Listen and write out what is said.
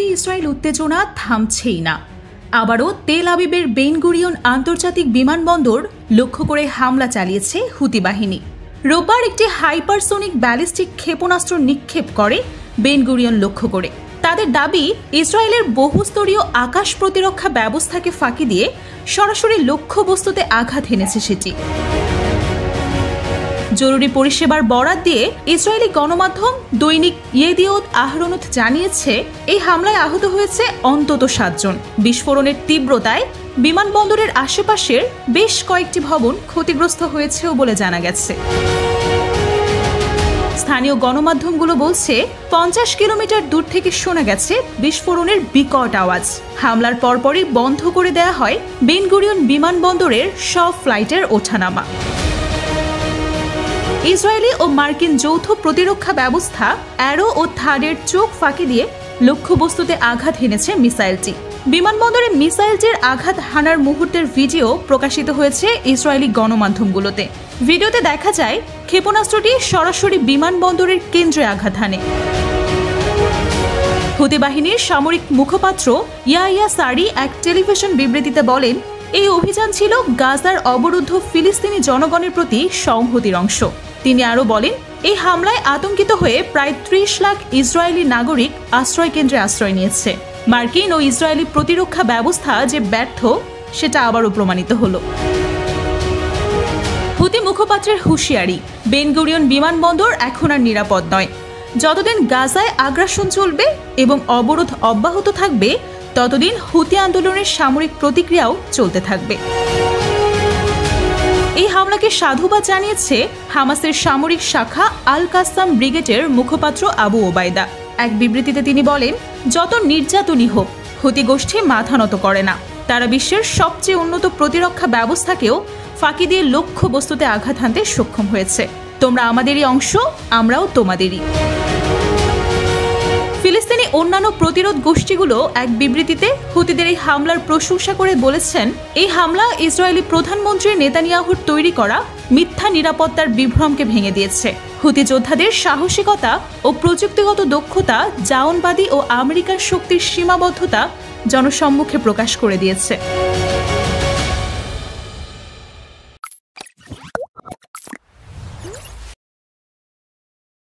হুতি Israel উত্তেজনা থামছেই না। আবারও তেল আবিবের বেন গুরিয়ন আন্তর্জাতিক বিমানবন্দর লক্ষ্য করে হামলা চালিয়েছে হুতি বাহিনী। রোববার একটি হাইপারসোনিক ব্যালিস্টিক ক্ষেপণাস্ত্র নিক্ষেপ করে বেন গুরিয়ন লক্ষ্য করে। তাদের দাবি, ইসরায়েলের বহুস্তরীয় আকাশ প্রতিরক্ষা ব্যবস্থাকে ফাঁকি দিয়ে সরাসরি লক্ষ্যবস্তুতে আঘাত হেনেছে সেটি। জরুরি পরিষেবার বরাত দিয়ে ইসরায়েলি গণমাধ্যম দৈনিক ইয়েদিওত আহরোনোথ জানিয়েছে, এই হামলায় আহত হয়েছে অন্তত 7 জন। বিস্ফোরণের তীব্রতায় বিমানবন্দরের আশেপাশের বেশ কয়েকটি ভবন ক্ষতিগ্রস্ত হয়েছেও বলে জানা গেছে। স্থানীয় গণমাধ্যমগুলো বলছে 50 কিলোমিটার দূর থেকে শোনা গেছে বিস্ফোরণের বিকট আওয়াজ। হামলার পরপরই বন্ধ করে দেয়া হয় বেন গুরিয়ন বিমানবন্দরের সব ফ্লাইটের ওঠানামা। ইসরায়েলি ও মার্কিন যৌথ প্রতিরক্ষা ব্যবস্থা অ্যারো ও থার্ডের চোখ ফাঁকি দিয়ে লক্ষ্যবস্তুতে আঘাত হেনেছে মিসাইলটি। বিমানবন্দরে মিসাইলটির আঘাত হানার মুহূর্তের ভিডিও প্রকাশিত হয়েছে ইসরায়েলি গণমাধ্যমগুলোতে। ভিডিওতে দেখা যায় ক্ষেপণাস্ত্রটি সরাসরি বিমানবন্দরের কেন্দ্রে আঘাত হানে। হুতি বাহিনীর সামরিক মুখপাত্র ইয়াহিয়া সারি এক টেলিভিশন বিবৃতিতে বলেন, এই অভিযান ছিল গাজার অবরুদ্ধ ফিলিস্তিনি জনগণের প্রতি সংহতির অংশ। তিনি আরও বলেন, এই হামলায় আতঙ্কিত হয়ে প্রায় 30 লাখ ইসরায়েলি নাগরিক আশ্রয় কেন্দ্রে আশ্রয় নিয়েছে। মার্কিন ও ইসরায়েলি প্রতিরক্ষা ব্যবস্থা যে ব্যর্থ, সেটা আবারও প্রমাণিত হলো। হুতি মুখপাত্রের হুঁশিয়ারি, বেন গুরিয়ন বিমানবন্দর এখন আর নিরাপদ নয়। যতদিন গাজায় আগ্রাসন চলবে এবং অবরোধ অব্যাহত থাকবে, ততদিন হুতি আন্দোলনের সামরিক প্রতিক্রিয়াও চলতে থাকবে। এই হামলাকে সাধুবাদ জানিয়েছে হামাসের সামরিক শাখা আল কাসাম ব্রিগেডের মুখপাত্র আবু ওবায়দা। এক বিবৃতিতে তিনি বলেন, যত নির্যাতনই হোক, হুতি গোষ্ঠী মাথা নত করে না। তারা বিশ্বের সবচেয়ে উন্নত প্রতিরক্ষা ব্যবস্থাকেও ফাঁকি দিয়ে লক্ষ্যবস্তুতে আঘাত হানতে সক্ষম হয়েছে। তোমরা আমাদেরই অংশ, আমরাও তোমাদেরই। ফিলিস্তিনি অন্যান্য প্রতিরোধ গোষ্ঠীগুলো এক বিবৃতিতে হুতিদের এই হামলার প্রশংসা করে বলেছেন, এই হামলা ইসরায়েলি প্রধানমন্ত্রী নেতানিয়াহুর তৈরি করা মিথ্যা নিরাপত্তার বিভ্রমকে ভেঙে দিয়েছে। হুতি যোদ্ধাদের সাহসিকতা ও প্রযুক্তিগত দক্ষতা জাওনবাদী ও আমেরিকার শক্তির সীমাবদ্ধতা জনসম্মুখে প্রকাশ করে দিয়েছে।